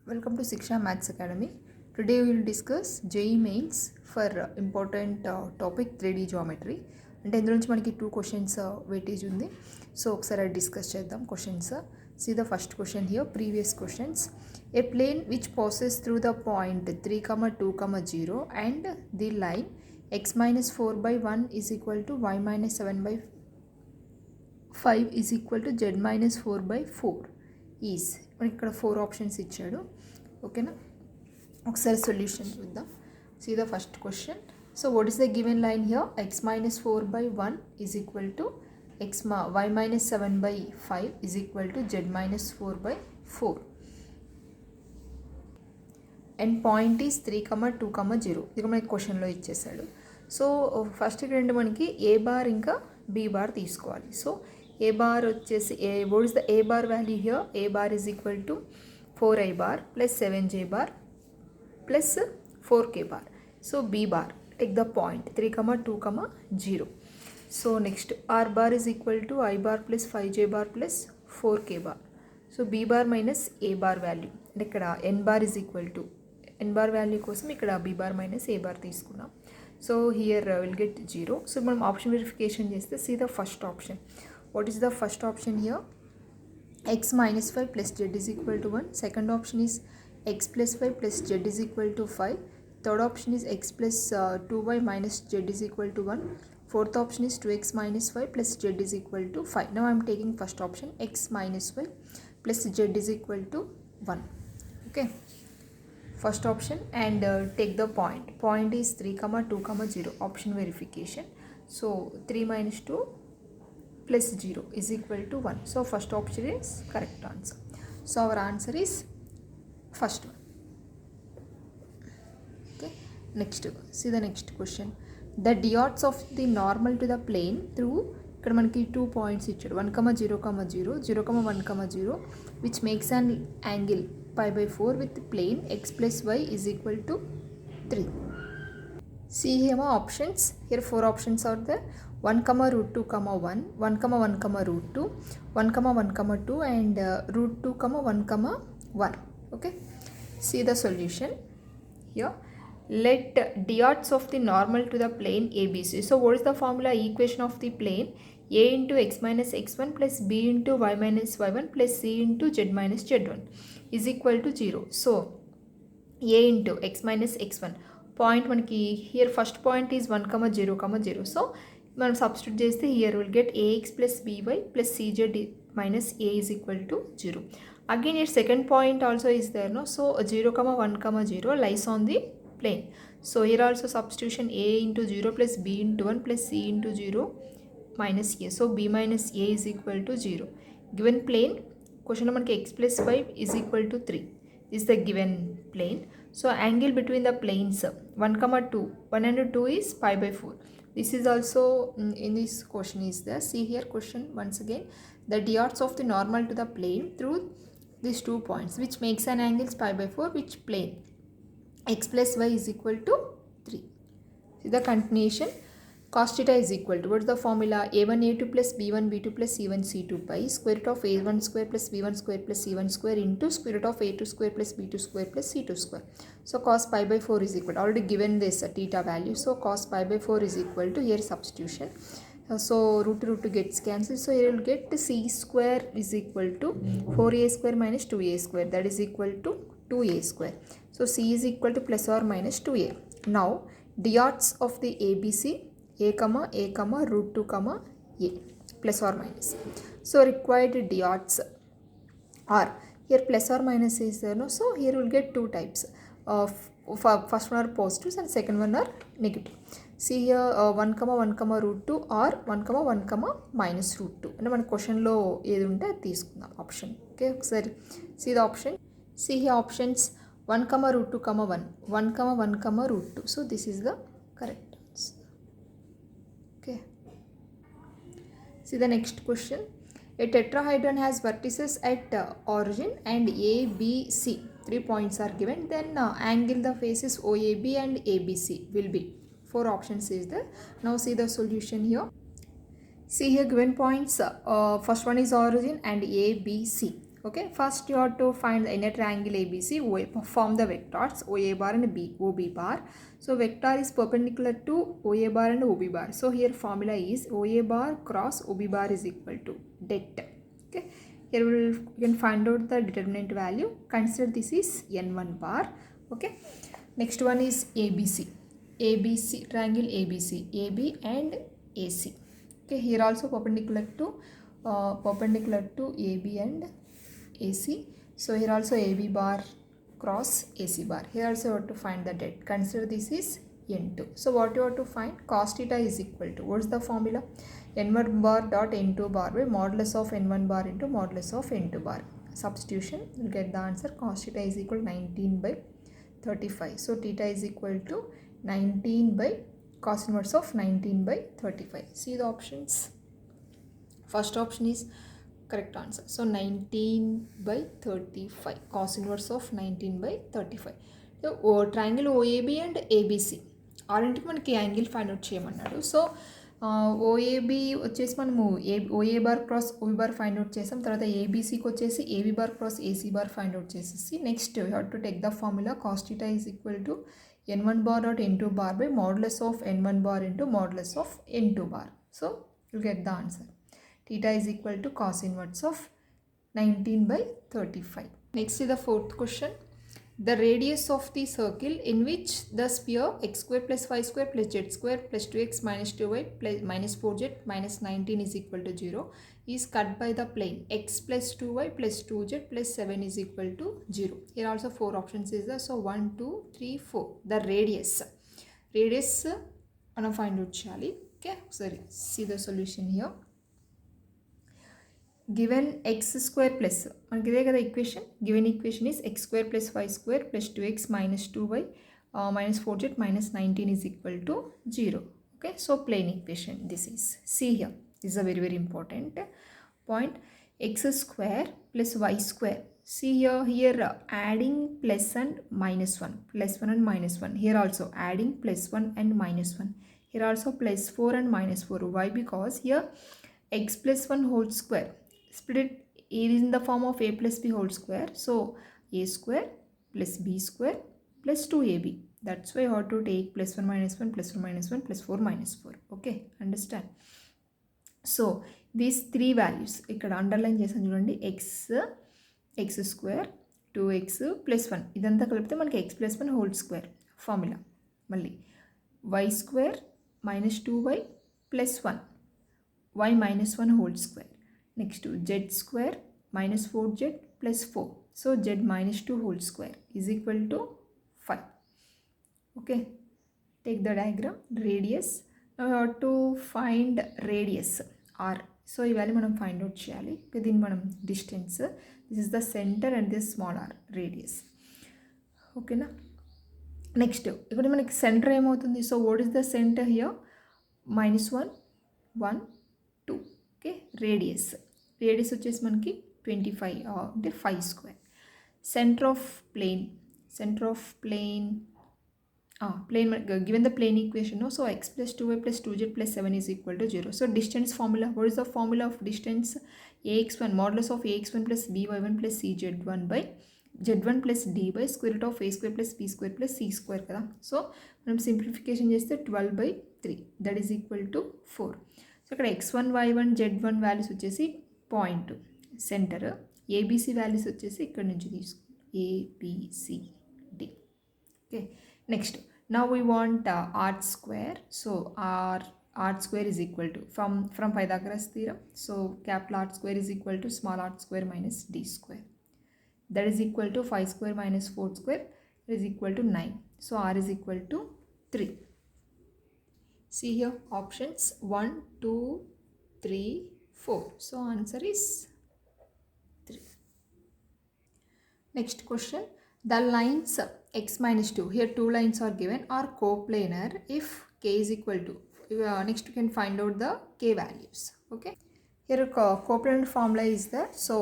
Welcome to Siksha Maths Academy. Today we will discuss JEE Mains for important topic 3D geometry. అంటే ఇందులో నుంచి మనకి 2 questions weightage ఉంది. So ఒకసారి discuss చేద్దాం questions. See the first question here, previous questions. A plane which passes through the point 3, 2, 0 and the line x minus 4 by 1 is equal to y minus 7 by 5 is equal to z minus 4 by 4 is మనకి ఇక్కడ 4 options ఇచ్చాడు. ఓకేనా, ఒకసారి solution చూద్దాం. See the first question. So what is the given line here? x minus 4 by 1 is equal to y minus 7 by 5 is equal to z minus 4 by 4 and point is 3, 2, 0. ఇది మనకి క్వశ్చన్లో ఇచ్చేసాడు. So first రెండు మనకి A bar ఇంకా B bar తీసుకోవాలి. So A bar వచ్చేసి what is the A bar value here? A bar is equal to 4i bar plus 7j bar plus 4k bar. So B bar take the point 3, 2, 0. So next R bar is equal to i bar plus 5j bar plus 4k bar. So B bar minus A bar value అంటే ఇక్కడ n bar is equal to n bar value కోసం ఇక్కడ B bar minus A bar తీసుకున్నాం. So here will get 0. So మనం option verification చేస్తే see the first option. What is the first option here? X minus 5 plus z is equal to 1. Second option is x plus 5 plus z is equal to 5. Third option is x plus 2y minus z is equal to 1. Fourth option is 2x minus 5 plus z is equal to 5. Now I am taking first option, x minus 5 plus z is equal to 1. Okay, first option, and take the point. Point is 3, 2, 0. Option verification. So 3 minus 2 plus 0 is equal to 1. So first option is correct answer. So our answer is first one. Okay, next, see the next question. The diodes of the normal to the plane through ఇక్కడ మనకి 2 points ఇచ్చాడు, 1, 0, 0, 0, 1, 0, which makes an angle pi by 4 with plane x plus y is equal to 3. See here my options. Here 4 options are there. 1, root 2, 1, 1, 1, root 2, 1, 1, 2 and root 2, 1, 1. Okay, see the solution here. Let diodes of the normal to the plane ABC. So what is the formula equation of the plane? A into x minus x1 plus b into y minus y1 plus c into z minus z1 is equal to 0. So a into x minus x1 point మనకి here first point is 1, 0, 0. So మనం substitute చేస్తే here will get ax plus by plus cz minus a is equal to 0. Again here second point also is there no. So 0, 1, 0 lies on the plane. So here also substitution a into 0 plus b into 1 plus c into 0 minus a. So b minus a is equal to 0. Given plane క్వశ్చన్లో మనకి x plus 5 is equal to 3 is the given plane. So angle between the planes 1, 2, 1 and 2 is pi by 4. This is also in this question is there. See here question once again. The diodes of the normal to the plane through these 2 points which makes an angle pi by 4, which plane x plus y is equal to 3. See the continuation. Cos theta is equal to, what is the formula? A1 A2 plus B1 B2 plus C1 C2 by square root of A1 square plus B1 square plus C1 square into square root of A2 square plus B2 square plus C2 square. So cos pi by 4 is equal to, already given this theta value. So cos pi by 4 is equal to, here substitution. So root to gets cancelled. So here you will get C square is equal to 4a square minus 2a square, that is equal to 2a square. So C is equal to plus or minus 2a. Now diodes of the ABC a, root 2, a plus or minus. So required diodes are here plus or minus is there no. So here we'll get 2 types of first one are positives and second one are negative. See here 1, 1, root 2 or 1, 1, minus root 2 అంటే మన క్వశ్చన్లో ఏది ఉంటే అది తీసుకుందాం option. Okay, ఒకసారి see the option. See here options 1, root 2, 1, 1, 1, root 2. So this is the correct. Okay, see the next question. A tetrahedron has vertices at origin and A, B, C. 3 points are given. Then angle the faces OAB and ABC will be. 4 options is there. Now see the solution here. See here given points. First one is origin and A, B, C. Okay, first you have to find the inner triangle ABC, form the vectors OA bar and OB bar. So vector is perpendicular to OA bar and OB bar. So here formula is OA bar cross OB bar is equal to det. Okay, here you can find out the determinant value. Consider this is N1 bar. Okay, next one is ABC. ABC, triangle ABC, AB and AC. Okay, here also perpendicular to AB and AC. So here also AB bar cross AC bar. Here also you have to find the det. Consider this is N2. So what you have to find? Cos theta is equal to, what's the formula? N1 bar dot N2 bar by modulus of N1 bar into modulus of N2 bar. Substitution, you will get the answer. Cos theta is equal to 19 by 35. So theta is equal to 19 by cos inverse of 19 by 35. See the options. First option is correct answer. So 19 by 35, cos inverse of 19 by 35. So triangle OAB and ABC ఆరింటికి మనకి angle find out చేయమన్నాడు. So OAB వచ్చేసి మనము OA bar cross OB bar find out చేసాం. తర్వాత ఏబీసీకి వచ్చేసి AB bar cross AC bar find out చేసేసి next you have to take the formula cos theta is equal to N1 bar dot N2 bar by modulus of N1 bar into modulus of N2 bar. So you'll get the answer. Theta is equal to cos inverse of 19 by 35. Next is the fourth question. The radius of the circle in which the sphere x square plus y square plus z square plus 2x minus 2y plus minus 4z minus 19 is equal to 0 is cut by the plane x plus 2y plus 2z plus 7 is equal to 0. Here also 4 options is there. So 1, 2, 3, 4. The radius మనం find out చేయాలి. Okay, sorry, see the solution here. Given x square plus, మనకి ఇదే కదా equation, given equation is x square plus y square plus 2x minus 2y minus 4z minus 19 is equal to 0. Okay, so plane equation this is. See here, this is a very very important point. X square plus y square. See here adding plus and minus 1, plus 1 and minus 1. Here also adding plus 1 and minus 1. Here also plus 4 and minus 4. Why? Because here x plus 1 whole square, split it is in the form of a plus b whole square. So a square plus b square plus 2ab. That's why you have to take plus 1 minus 1 plus 1 minus 1 plus 4 minus 4. Okay, understand? So these three values ikkada underline chesanu chudandi. x square 2x plus 1 idantha kalipite manaki x plus 1 whole square formula. Malli y square minus 2y plus 1 y minus 1 whole square. Next to z square minus 4z plus 4. So z minus 2 whole square is equal to 5. Okay, take the diagram. Radius, now you have to find radius r. So ఈ value మనం find out చేయాలి. దీన్ని మనం distance, this is the centre and this small R radius. ఓకేనా, next ఇక్కడ మనకి centre ఏమవుతుంది? So what is the centre here? -1 1 2. Okay, radius వచ్చేసి మనకి 25 అంటే 5 square. Centre of plane given the plane equation, no? So x plus 2y plus 2z plus 7 is equal to 0. So distance formula, what is the formula of distance? ax1 modulus of ax1 plus by1 plus cz1 by z1 plus d by square root of a square plus b square plus c square కదా. So మనం simplification చేస్తే 12 by 3 that is equal to 4. So ఇక్కడ x1 y1 z1 values వచ్చేసి point centre, ABC values వచ్చేసి ఇక్కడ నుంచి తీసుకుంటాం ABCD. Okay, next now we want r square. So r square is equal to from Pythagoras theorem. So capital R square is equal to small r square minus d square. That is equal to 5 square minus 4 square is equal to 9. So r is equal to 3. See here options 1, 2, 3, 4. So answer is 3. Next question. The lines x minus 2, here two lines are given, are coplanar if k is equal to, next you can find out the k values. Okay, here coplanar formula is there. So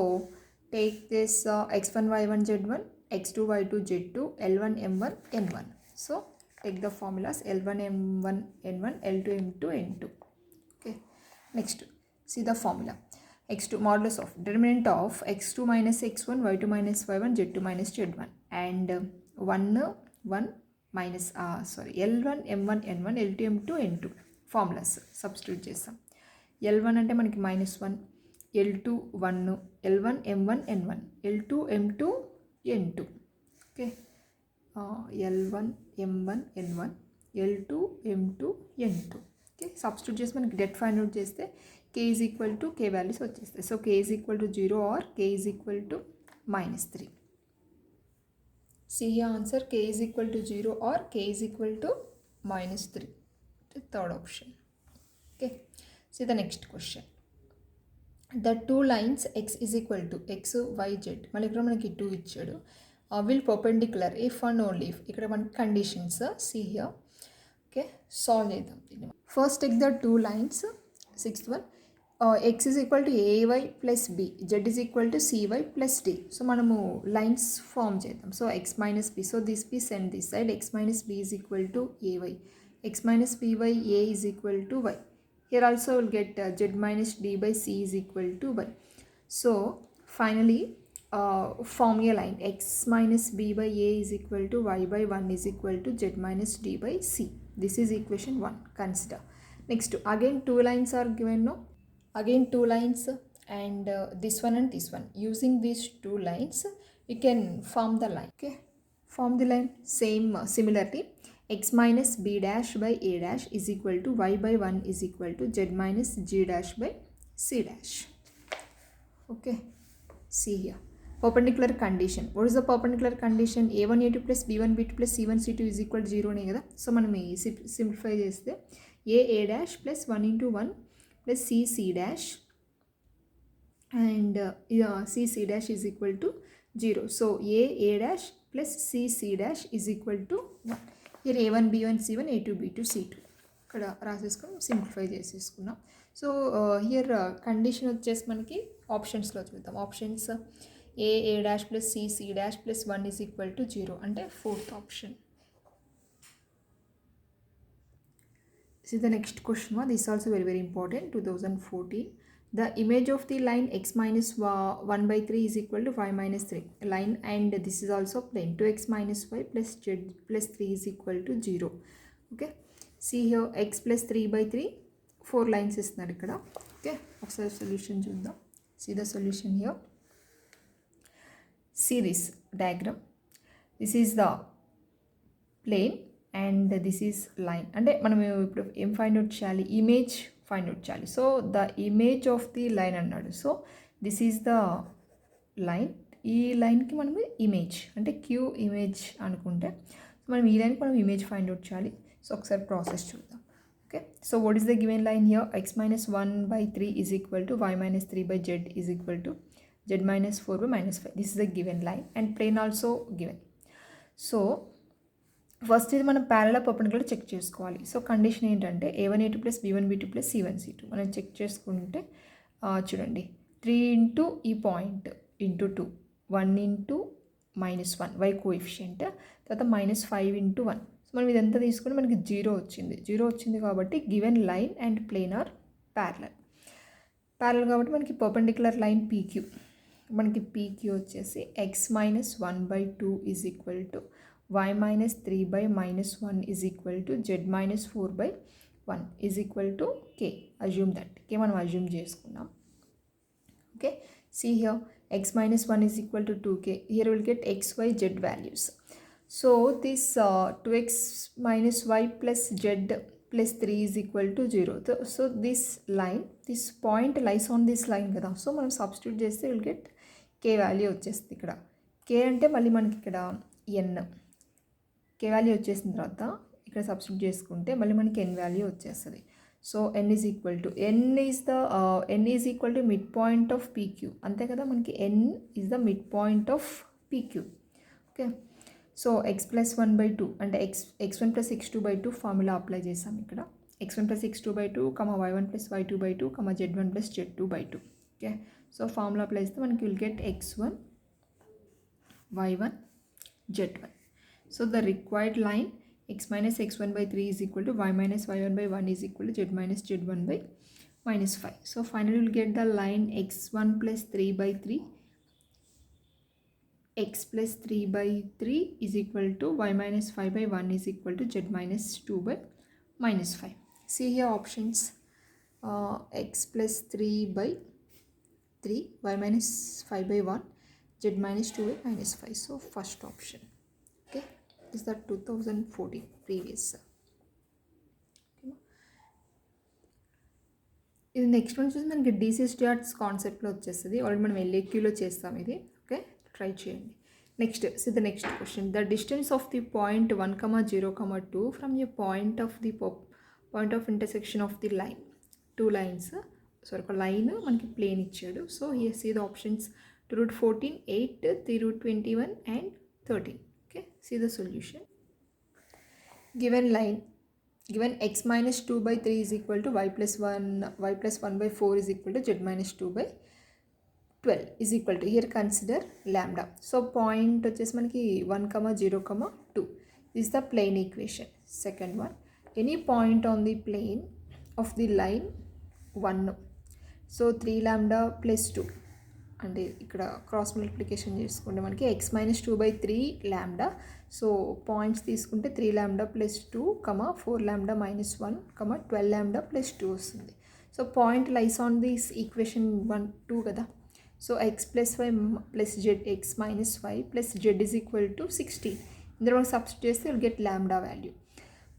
take this x1 y1 z1, x2 y2 z2, l1 m1 n1. So take the formulas l1 m1 n1, l2 m2 n2. Okay, next see the formula. x2 modulus of determinant of x2 minus x1 y2 minus y1 z2 minus z1 and 1 minus L1 m1 n1 L2 m2 n2 formulas substitute చేస్తాం. L1 అంటే మనకి -1, L2 1, L1 m1 n1 L2 m2 n2. Okay, L1 m1 n1 L2 m2 n2. Okay, substitute చేసి మనకి debt find out చేస్తే k is equal to k values వచ్చేస్తాయి. So k is equal to 0 or k is equal to -3. See here answer, k is equal to 0 or k is equal to -3. The third option. Okay, see the next question. The two lines x is equal to x y z మళ్ళీ ఇక్కడ మనకి 2 ఇచ్చాడు. Will perpendicular if and only if ఇక్కడ మన conditions see here. Okay, solve చేద్దాం దీన్ని. First take the two lines. Sixth one, x is equal to ay plus b, z is equal to cy plus d. So మనము lines form చేద్దాం. So x minus b, so this b send this side, x minus b is equal to ay, x minus b by a is equal to y. Here also we'll get z minus d by c is equal to y. So finally form a line, x minus b by a is equal to y by 1 is equal to z minus d by c. This is equation 1. Consider. Next, again two lines are given, no? Again two lines and this one and this one. Using these two lines we can form the line. Okay, form the line. Same similarly, x minus b dash by a dash is equal to y by 1 is equal to z minus g dash by c dash. Okay, see here, perpendicular condition. What is the perpendicular condition? a1 a2 plus b1 b2 plus c1 c2 is equal to 0 నే కదా. So మనం simplify చేస్తే a dash plus 1 into 1 plus c dash and c dash is equal to 0. So a dash plus c dash is equal to 1. Here a1 b1 c1 a2 b2 c2 ఇక్కడ రాసేసుకొని simplify చేసేసుకున్నాం. So here condition వచ్చేసి మనకి ఆప్షన్స్లో చూద్దాం. Options a dash plus c dash plus 1 is equal to 0 అంటే fourth option. See the next question one. This is also very important. 2014. The image of the line x minus 1 by 3 is equal to y minus 3 line, and this is also plane. 2x minus y plus z plus 3 is equal to 0. Okay. See here, x plus 3 by 3. 4 lines is ఇక్కడ. Okay. ఒకసారి solution చూద్దాం. See the solution here. See this diagram. This is the plane and this is line. అంటే మనం ఇప్పుడు ఏం find out చేయాలి? Image find out చేయాలి. So the image of the line అన్నాడు. So this is the line. ఈ లైన్కి మనం ఇమేజ్ అంటే క్యూ ఇమేజ్ అనుకుంటే మనం ఈ లైన్కి మనం ఇమేజ్ ఫైండ్ అవుట్ చేయాలి. సో ఒకసారి ప్రాసెస్ చూద్దాం. Okay, so what is the given line here? x minus 1 by 3 is equal to y minus 3 by z is equal to z minus 4 by minus 5. This is the given line and plane also given. So first ఇది మనం parallel perpendicular check చేసుకోవాలి. So condition ఏంటంటే a1 a2 plus b1 b2 plus c1 c2 మనం check చేసుకుంటే చూడండి, 3 into ఈ point into 2, 1 into -1 y coefficient, తర్వాత -5 into 1. So మనం ఇదంతా తీసుకుంటే మనకి 0 వచ్చింది. 0 వచ్చింది కాబట్టి given line and plane are parallel. Parallel కాబట్టి మనకి పర్పెండిక్యులర్ లైన్ PQ, మనకి PQ వచ్చేసి x minus 1 by 2 is equal to y minus 3 by minus 1 is equal to z minus 4 by 1 is equal to k. Assume that k మనం assume చేసుకున్నాం. Okay, see here, x minus 1 is equal to 2k. Here we will get x, y, z values. So this 2x minus y plus z plus 3 is equal to 0. So this line, this point lies on this line కదా. So మనం substitute చేస్తే will get k value వచ్చేస్తుంది. ఇక్కడ k అంటే మళ్ళీ మనకి ఇక్కడ n, k value వచ్చేసిన తర్వాత ఇక్కడ సబ్స్టిట్యూట్ చేసుకుంటే మళ్ళీ మనకి n వాల్యూ వచ్చేస్తుంది. So n is equal to mid point of PQ, అంతే కదా. మనకి n is the mid point of PQ. Okay, so x plus 1 by 2 అంటే x1 plus x2 by 2 formula apply చేసాం ఇక్కడ. x1 plus x2 by 2, y1 plus y2 by 2, z1 plus z2 by 2. Okay, so formula apply చేస్తే మనకి will get x1 y1 z1. So the required line x minus x1 by 3 is equal to y minus y1 by 1 is equal to z minus z1 by minus 5. So finally we'll get the line x1 plus 3 by 3, x plus 3 by 3 is equal to y minus 5 by 1 is equal to z minus 2 by minus 5. See here options, x plus 3 by 3, y minus 5 by 1, z minus 2 by minus 5. So first option. Okay, this is the 2014 previous. ఇది next one వచ్చేసి మనకి డీసీస్టాట్స్ కాన్సెప్ట్లో వచ్చేస్తుంది. Already మనం ఎల్ఏక్యూలో చేస్తాం ఇది. Okay, try చేయండి. Next the next question, the distance of the point 1, 0, 2 from a point of intersection of the line. Two lines, sorry ఒక లైన్ మనకి ప్లేన్ ఇచ్చాడు. So here see the options 2√14, 8, 3√21 and 13. Okay, see the solution. Given line, given x minus 2 by 3 is equal to y plus 1 by 4 is equal to z minus 2 by 12 is equal to, here consider lambda. So point వచ్చేసి మనకి 1, 0, 2 is the plane equation. Second one, any point on the plane of the line 1. So 3 lambda plus 2 అంటే ఇక్కడ cross multiplication చేసుకుంటే మనకి x minus 2 by 3 lambda. So points తీసుకుంటే 3 lambda plus 2, 4 lambda minus 1, 12 lambda plus 2 వస్తుంది. So point lies on this equation 1, 2 కదా. So x plus y plus z, x minus y plus z is equal to 16. ఇందులో మనం substitute చేస్తే will get lambda value.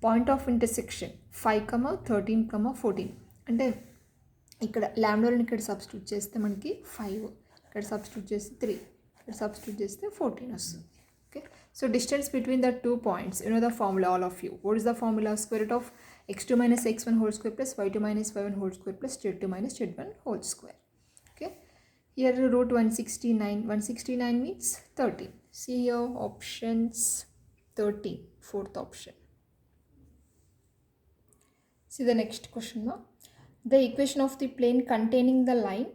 Point of intersection 5, 13, 14. అంటే ఇక్కడ ల్యాండాని ఇక్కడ substitute చేస్తే మనకి 5, ఇక్కడ సబ్స్టిట్యూట్ చేస్తే 3, ఇక్కడ సబ్స్టిట్యూట్ చేస్తే 14 వస్తుంది. Okay, so distance between the 2 points, you know the formula all of you. What is the formula? Square root of x2 minus x1 whole square plus y2 minus y1 whole square plus z2 minus z1 whole square. Okay, here root 169 means 13. See your options 13, fourth option. See the next question now. The equation of the plane containing the line,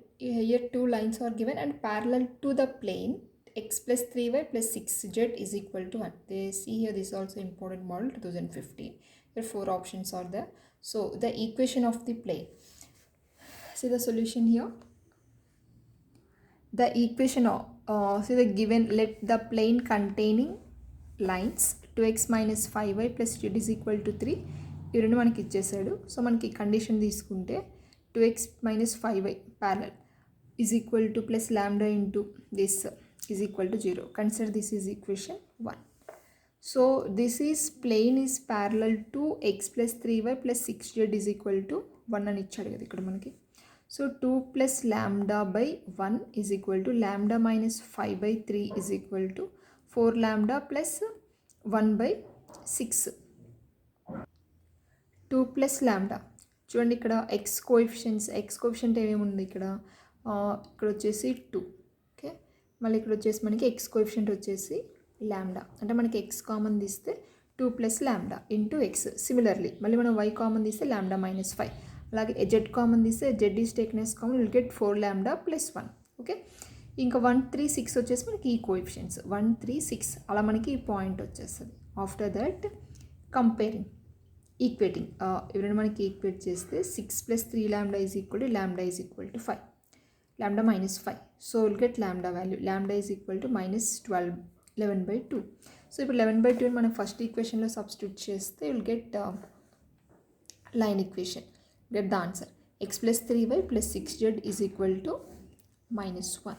here two lines are given and parallel to the plane, x plus 3y plus 6z is equal to 1. They see here, this is also important model 2015. There 4 options are there. So the equation of the plane, see the solution here. The equation of see the given, let the plane containing lines 2x minus 5y plus z is equal to 3. ఈ రెండు మనకి ఇచ్చేసాడు. So మనకి condition తీసుకుంటే 2x minus 5y parallel is equal to plus lambda into this is equal to 0. Consider this is equation 1. So this is plane is parallel to x plus 3y plus 6z is equal to 1 అని ఇచ్చాడు కదా ఇక్కడ మనకి. So 2 plus lambda by 1 is equal to lambda minus 5 by 3 is equal to 4 lambda plus 1 by 6. 2 plus lambda, చూడండి ఇక్కడ x coefficient ఏమేమి ఉంది ఇక్కడ వచ్చేసి 2. ఓకే, మళ్ళీ ఇక్కడ వచ్చేసి మనకి x కోఎఫిషియంట్ వచ్చేసి లాంబ్డా, అంటే మనకి x కామన్ తీస్తే 2 plus lambda into x. Similarly మళ్ళీ మనం y కామన్ తీస్తే lambda minus 5, అలాగే z కామన్ తీస్తే z is taken as common, will get 4 lambda plus 1. Okay, ఇంకా 1, 3, 6 వచ్చేసి మనకి ఈ కోఎఫిషియంట్స్ 1, 3, 6 అలా మనకి ఈ పాయింట్ వచ్చేస్తుంది. ఆఫ్టర్ దట్ కంపేరింగ్, ఈక్వేటింగ్, ఎవరైనా మనకి ఈక్వేట్ చేస్తే 6 plus 3 lambda is equal to lambda is equal to 5, lambda minus 5. So we'll get lambda value, lambda is equal to minus 12, 11 by 2. So ఇప్పుడు 11 by 2 మనం first ఈక్వేషన్లో substitute చేస్తే will get line equation, get the answer x plus 3y plus 6z is equal to minus 1.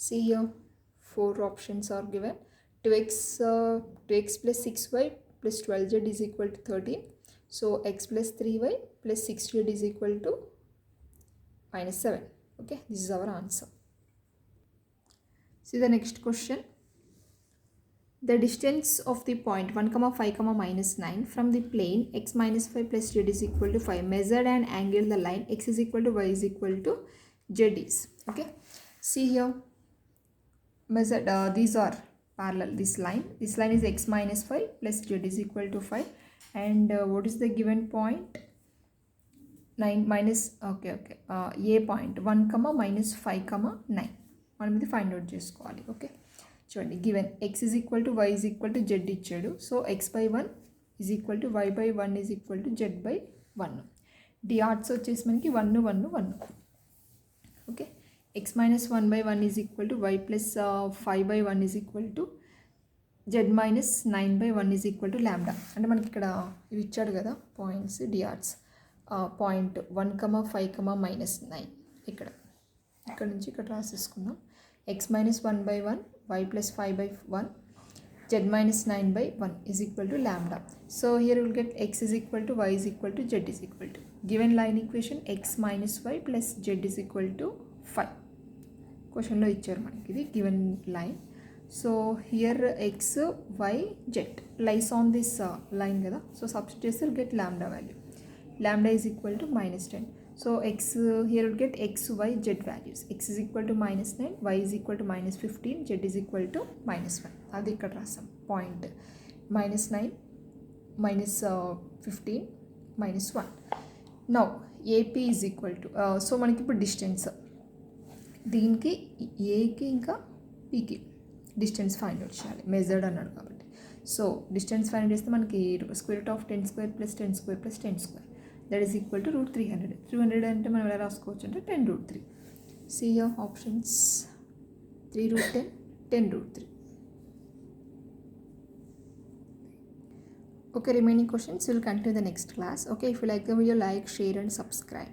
See here 4 options are given. 2x plus 6y plus 12z is equal to 13. So x plus 3y plus 6z is equal to minus 7. Okay, this is our answer. See the next question. The distance of the point 1, 5, minus 9 from the plane x minus 5 plus z is equal to 5. Measured and angled the line x is equal to y is equal to z is. Okay, see here, measured, these are parallel. This line is x minus 5 plus z is equal to 5. And what is the given point? 9 minus, okay, a point 1, minus 5, 9 మనం ఇది find out చేసుకోవాలి. Okay, చూడండి given x is equal to y is equal to z ఇచ్చాడు. So x by 1 is equal to y by 1 is equal to z by 1. DRs వచ్చేసి మనకి 1 1 1. Okay, x minus 1/1 is equal to y plus 5/1 is equal to z minus 9/1 is equal to lambda. అంటే మనకి ఇక్కడ ఇవి ఇచ్చాడు కదా points డిఆర్ట్స్, point 1,5,-9 ఇక్కడ నుంచి ఇక్కడ రాసేసుకుందాం. X minus 1/1 y plus 5/1 z minus 9/1 is equal to lambda. So here we will get x is equal to y is equal to z is equal to. Given line equation x minus y plus z is equal to 5. Question lo ichcharu manaki idi given line. So here x, y, z lies on this line kada. So substitute chesthe will get lambda value. Lambda is equal to minus 10. So x here will get x, y, z values. X is equal to minus 9, y is equal to minus 15, z is equal to minus 1. అది ఇక్కడ రాసాం point -9 -15 -1. Now AP is equal to, so మనకి ఇప్పుడు distance దీనికి ఏకి ఇంకా పీకి distance find out చేయాలి, మెజర్డ్ అన్నాడు కాబట్టి. సో డిస్టెన్స్ ఫైండ్ చేస్తే మనకి √10² + 10² + 10², దట్ ఈస్ ఈక్వల్ టు √300. 300 అంటే మనం ఎలా రాసుకోవచ్చు అంటే 10√3. See your options, 3√10, 10√3. Okay, remaining questions will continue the next class. Okay, if you like the video, like, share and subscribe.